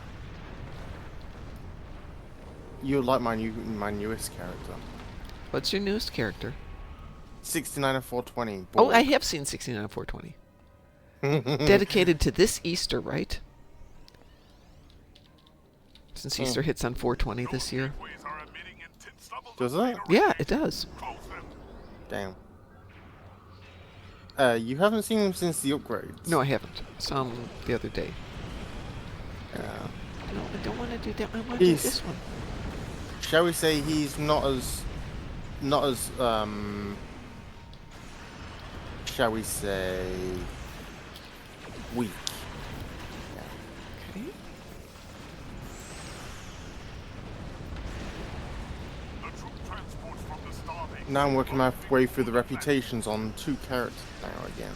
You like my newest character. What's your newest character? 69 and 420. Oh, I have seen 69 and 420. Dedicated to this Easter, right? Since Easter hits on 420 this year. Does it? Yeah, it does. Damn. You haven't seen him since the upgrades. No, I haven't. Saw him the other day. Yeah. No, I don't want to do that. I want to do this one. Shall we say he's not as shall we say weak. Okay. Now I'm working my way through the reputations on 2 characters now again.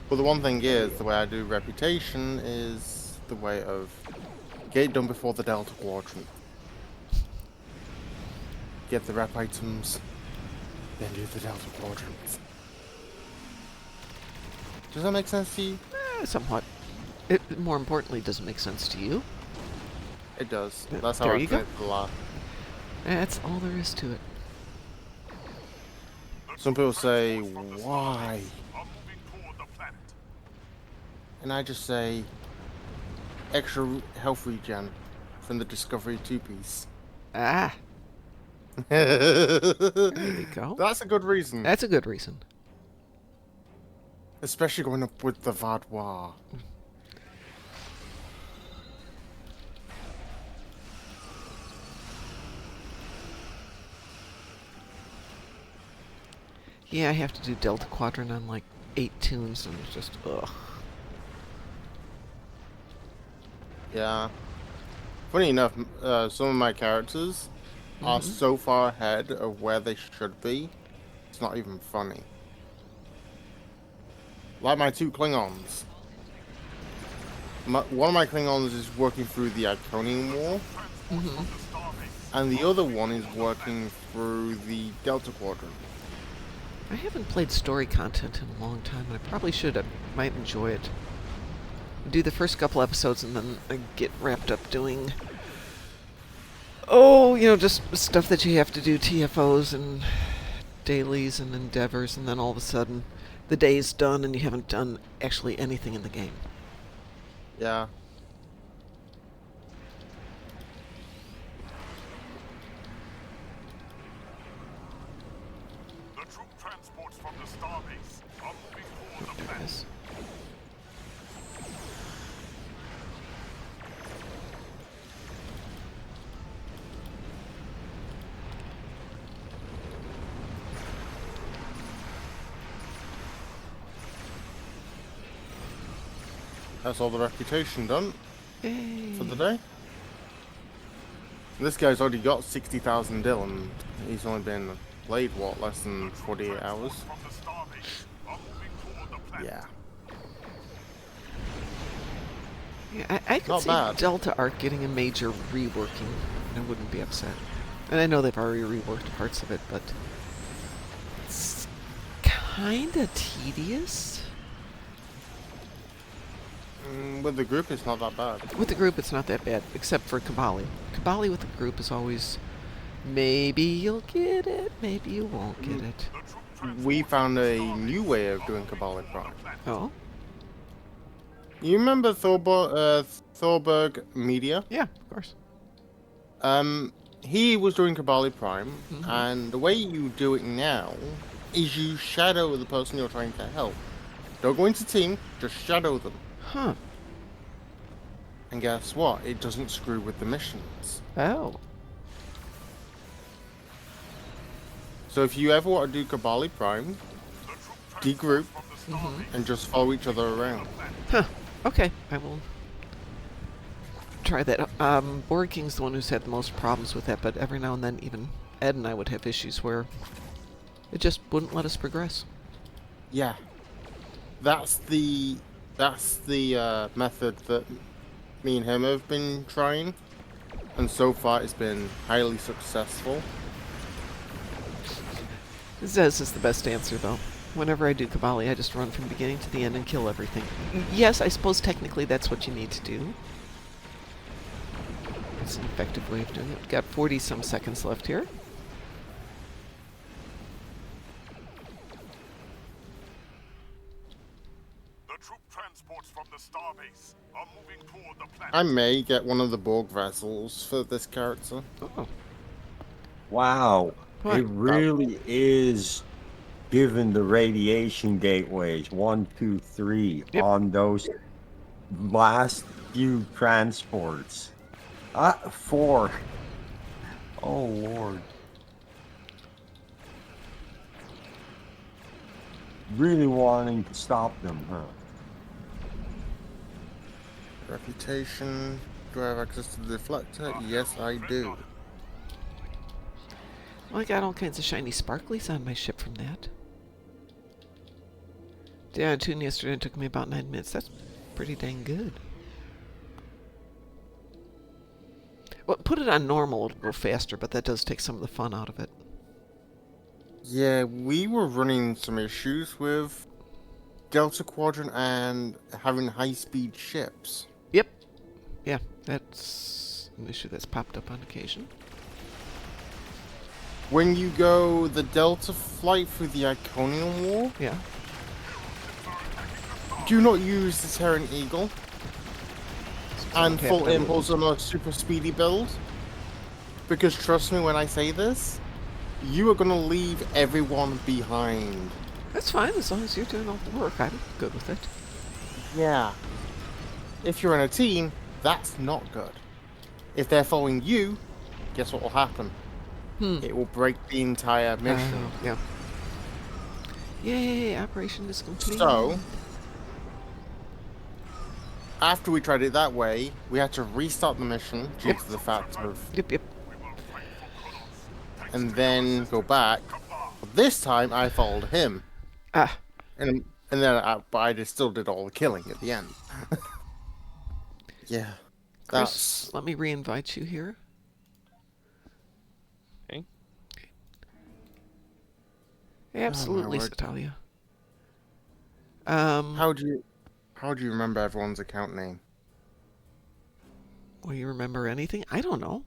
Well, the one thing is, the way I do reputation is the way of get it done before the Delta Quadrant. Get the rep items, then do the Delta Quadrant. Does that make sense to you? Somewhat. It more importantly doesn't make sense to you. It does. Yeah, That's how there I you play go. it a lot. That's all there is to it. Some people say, why? And I just say, extra health regen from the Discovery 2-piece. Ah, there you go. That's a good reason. That's a good reason. Especially going up with the Vaudois. Yeah, I have to do Delta Quadrant on like 8 tunes, and it's just ugh. Yeah. Funny enough, some of my characters are so far ahead of where they should be. It's not even funny. Like my two Klingons. One of my Klingons is working through the Iconium War, and the other one is working through the Delta Quadrant. I haven't played story content in a long time, and I probably should. I might enjoy it. Do the first couple episodes, and then I get wrapped up doing... Oh, just stuff that you have to do, TFOs and dailies and endeavors, and then all of a sudden the day's done and you haven't done actually anything in the game. Yeah. The troop transports from the starbase are moving toward the There it planet. is. That's all the reputation done Yay. for the day. This guy's already got 60,000 dill, and he's only been played, what, less than 48 hours? From the starbase are moving toward the planet. Yeah. Yeah, I could Not see bad. Delta Arc getting a major reworking. I wouldn't be upset. And I know they've already reworked parts of it, but it's kinda tedious. With the group, it's not that bad. With the group, it's not that bad, except for Kabali. Kabali with the group is always, maybe you'll get it, maybe you won't get it. We found a new way of doing Kabbalah Prime. Oh? You remember Thorberg Media? Yeah, of course. He was doing Kabbalah Prime, and the way you do it now is you shadow the person you're trying to help. Don't go into team, just shadow them. Huh. And guess what? It doesn't screw with the missions. Oh. So if you ever want to do Kabbalah Prime, degroup and just follow each other around. Huh. Okay, I will try that. Board King's the one who's had the most problems with that, but every now and then even Ed and I would have issues where it just wouldn't let us progress. Yeah. That's the method that me and him have been trying, and so far it's been highly successful. Zez is the best answer, though. Whenever I do Kabali, I just run from beginning to the end and kill everything. Yes, I suppose technically that's what you need to do. It's an effective way of doing it. We've got 40-some seconds left here. The troop transports from the starbase are moving toward the planet. I may get one of the Borg vessels for this character. Oh. Wow. What? It really is given the radiation gateways 1, 2, 3 Yep. on those last few transports. 4. Oh Lord. Really wanting to stop them, huh? Reputation. Do I have access to the deflector? Yes, I do. Well, I got all kinds of shiny sparklies on my ship from that. Yeah, I tuned yesterday and it took me about 9 minutes. That's pretty dang good. Well, put it on normal, it'll go faster, but that does take some of the fun out of it. Yeah, we were running some issues with Delta Quadrant and having high-speed ships. Yep. Yeah, that's an issue that's popped up on occasion. When you go the Delta flight through the Iconium War, Yeah. do not use the Terran Eagle and okay, full I will. impulse on a super speedy build. Because trust me when I say this, you are going to leave everyone behind. That's fine, as long as you're doing all the work. I'm good with it. Yeah. If you're in a team, that's not good. If they're following you, guess what will happen? It will break the entire mission. Yeah. Yay, operation is complete. So, after we tried it that way, we had to restart the mission due to the fact of, Yep, yep. and then go back. But this time, I followed him, Ah, and then but I just still did all the killing at the end. Yeah, Chris, that's let me re-invite you here. Okay. Absolutely, word. Natalia. how do you remember everyone's account name? Will you remember anything? I don't know.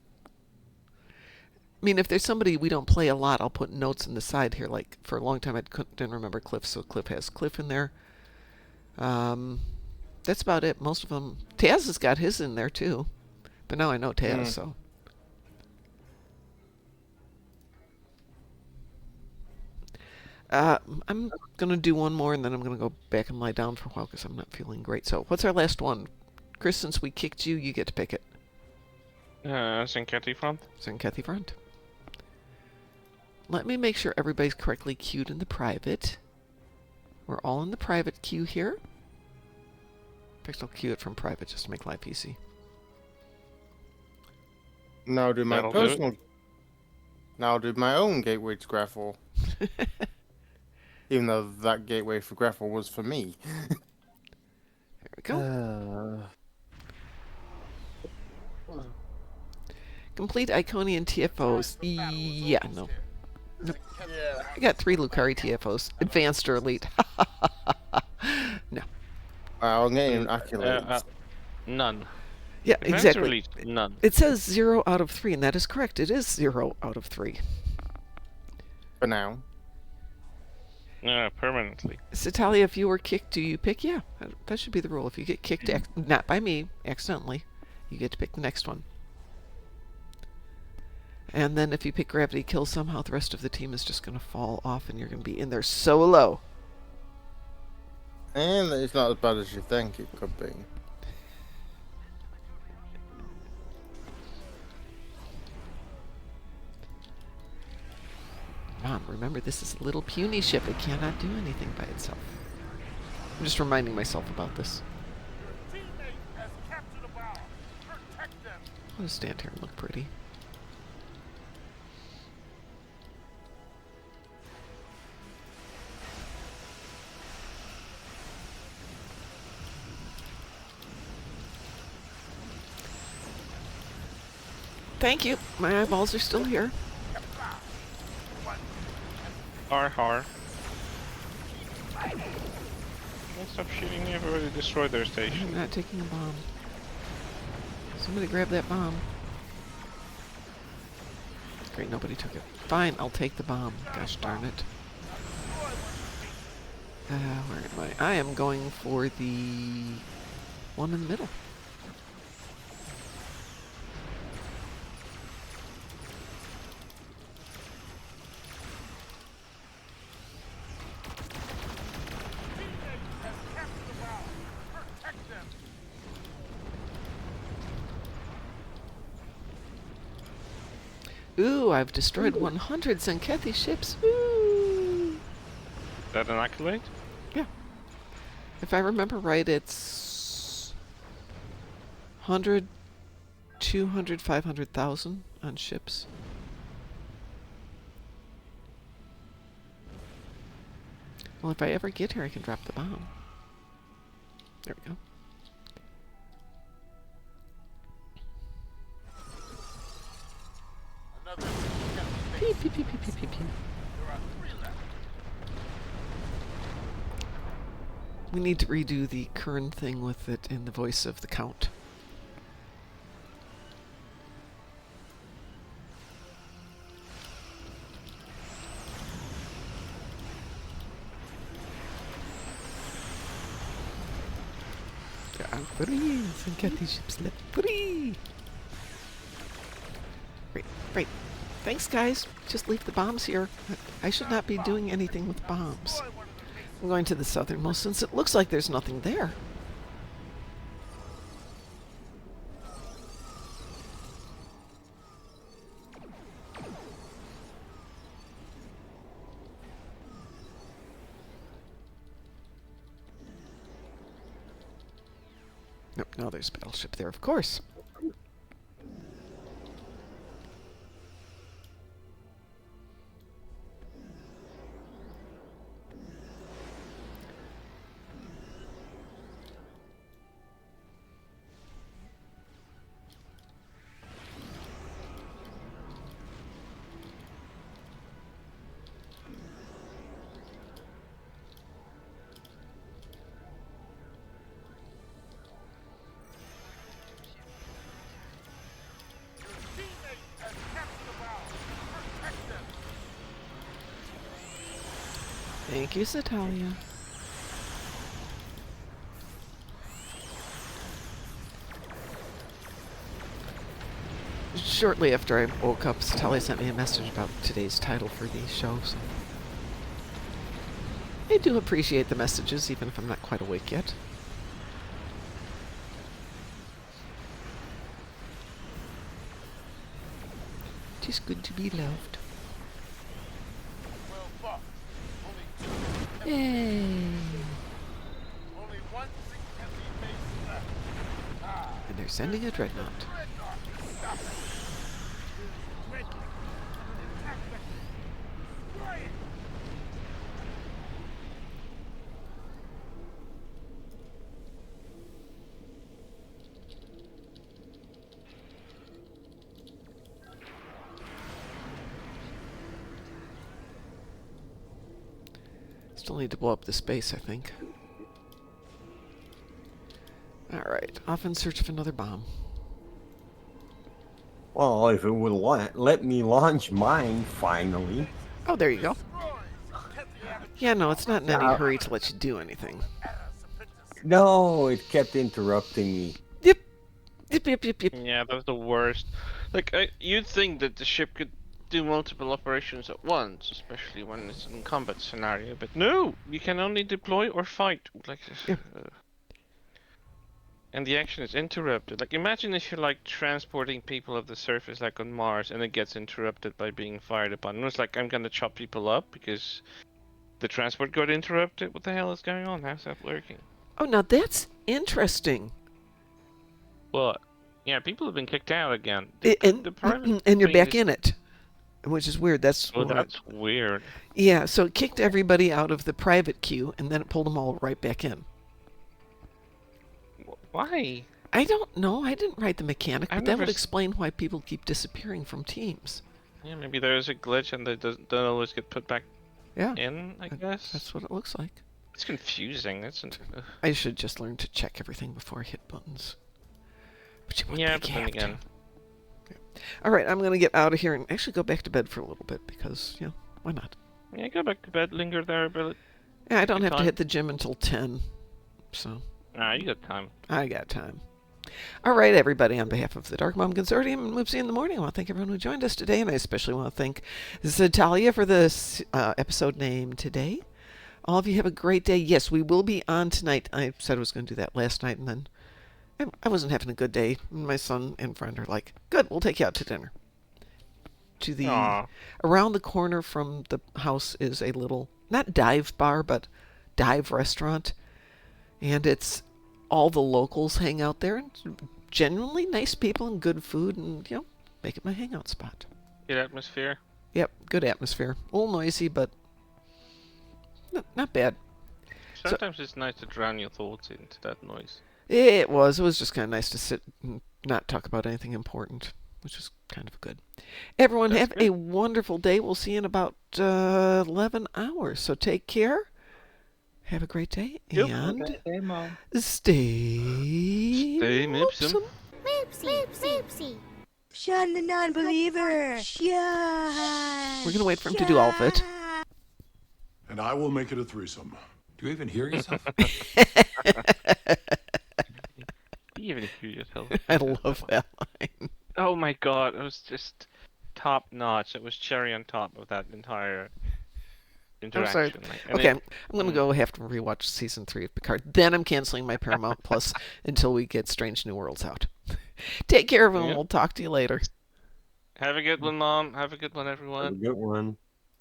I mean, if there's somebody we don't play a lot, I'll put notes in the side here. Like, for a long time, didn't remember Cliff, so Cliff has Cliff in there. That's about it. Most of them. Taz has got his in there, too. But now I know Taz, so. I'm going to do one more, and then I'm going to go back and lie down for a while because I'm not feeling great. So, what's our last one? Chris, since we kicked you, you get to pick it. Zenketti front. Kathy Front. Let me make sure everybody's correctly queued in the private. We're all in the private queue here. In fact, I'll queue it from private just to make life easy. Now do my That'll do it. personal. Now do my own gateway to Grapple. Even though that gateway for Grapple was for me. There we go. Complete Iconian TFOs. Yeah, no. Nope. I got 3 Lucari TFOs. Advanced or Elite. No. I'm getting accolades. None. Yeah, Advanced or exactly. elite? None. It says 0 out of 3, and that is correct. It is 0 out of 3. For now. Permanently. Satalia, if you were kicked, do you pick? Yeah, that should be the rule. If you get kicked, not by me, accidentally, you get to pick the next one. And then if you pick Gravity Kill, somehow the rest of the team is just going to fall off, and you're going to be in there solo. And it's not as bad as you think it could be. Mom, remember, this is a little puny ship. It cannot do anything by itself. I'm just reminding myself about this. Teammate has captured a bomb. Protect them. I'm going to stand here and look pretty. Thank you. My eyeballs are still here. Har. Stop shooting, you've already destroyed their station. I'm not taking a bomb. Somebody grab that bomb. Great, nobody took it. Fine, I'll take the bomb. Gosh darn it. Where am I? I am going for the one in the middle. Ooh, I've destroyed 100 Zenkethi ships. Ooh. Is that an accolade? Yeah. If I remember right, it's 100, 200, 500,000 on ships. Well, if I ever get here, I can drop the bomb. There we go. Pew, pew, pew, pew, pew, pew, pew. We need to redo the Kern thing with it in the voice of the Count. There are 3 Zenkethi ships left. 3! Great. Thanks, guys. Just leave the bombs here. I should not be doing anything with bombs. I'm going to the southernmost since it looks like there's nothing there. Nope, no, there's a battleship there, of course. Teammate has captured the bow. Protect them. Thank you, Satalia. Shortly after I woke up, Satalia sent me a message about today's title for the show, so I do appreciate the messages, even if I'm not quite awake yet. It is good to be loved. Well fought. Only Yay! only one sick-heavy base left. Ah, And they're sending a dreadnought. Dreadnought. Stop it. Dreadnought. Attack them. Destroy it. Still need to blow up the space, I think. Alright, off in search of another bomb. Well, if it would let me launch mine finally. Oh, there you go. Kept the average Yeah, no, it's not in any Yeah. hurry to let you do anything. as apprentice. No, it kept interrupting me. Yep. Yep, yep, yep, yep. Yeah, that was the worst. Like, you'd think that the ship could do multiple operations at once, especially when it's in combat scenario, but no! You can only deploy or fight. Like, Yeah. and the action is interrupted. Like, imagine if you're, like, transporting people of the surface, like on Mars, and it gets interrupted by being fired upon. And it's like, I'm gonna chop people up because the transport got interrupted. What the hell is going on? How's that working? Oh, now that's interesting. What? Yeah, people have been kicked out again. And The private and you're thing back is- in it, which is weird. That's Oh, what- that's weird. yeah. So it kicked everybody out of the private queue, and then it pulled them all right back in. Why? I don't know. I didn't write the mechanic, I've but that never would s- explain why people keep disappearing from teams. Yeah, maybe there's a glitch and they don't always get put back Yeah, in, I guess. that's what it looks like. It's confusing. I should just learn to check everything before I hit buttons. But you wouldn't Yeah, think but you then have again. to. All right, I'm gonna get out of here and actually go back to bed for a little bit because why not? Yeah, go back to bed, linger there a bit. Yeah, I don't Good have to time. hit the gym until 10, so Ah, you got time. I got time. All right, everybody, on behalf of the Dark Mom Consortium and Moopsy in the Morning, I want to thank everyone who joined us today, and I especially want to thank Zatalia for this episode name today. All of you have a great day. Yes, we will be on tonight. I said I was going to do that last night, and then I wasn't having a good day. My son and friend are like, good, we'll take you out to dinner. To the Aw. around the corner from the house is a little, not dive bar, but dive restaurant. And it's all the locals hang out there, and genuinely nice people and good food, and make it my hangout spot. Good atmosphere. Yep, good atmosphere. A little noisy, but not bad. Sometimes it's nice to drown your thoughts into that noise. It was just kind of nice to sit and not talk about anything important, which was kind of good. Everyone, That's have good. a wonderful day. We'll see you in about 11 hours. So take care. Have a great day. Yep. And Hey, Mom. stay Moopsome. moopsome. Moopsy. Shun the non-believer. Shun. We're going to wait for him to do all of it. And I will make it a threesome. Do you even hear yourself? You even hear yourself. I love that line. Oh my god, it was just top notch. It was cherry on top of that entire I'm sorry. interaction. Like, and Okay, it- I'm going to go have to rewatch season 3 of Picard. Then I'm canceling my Paramount Plus until we get Strange New Worlds out. Take care, everyone. Yep. We'll talk to you later. Have a good one, Mom. Have a good one, Have a everyone. good one.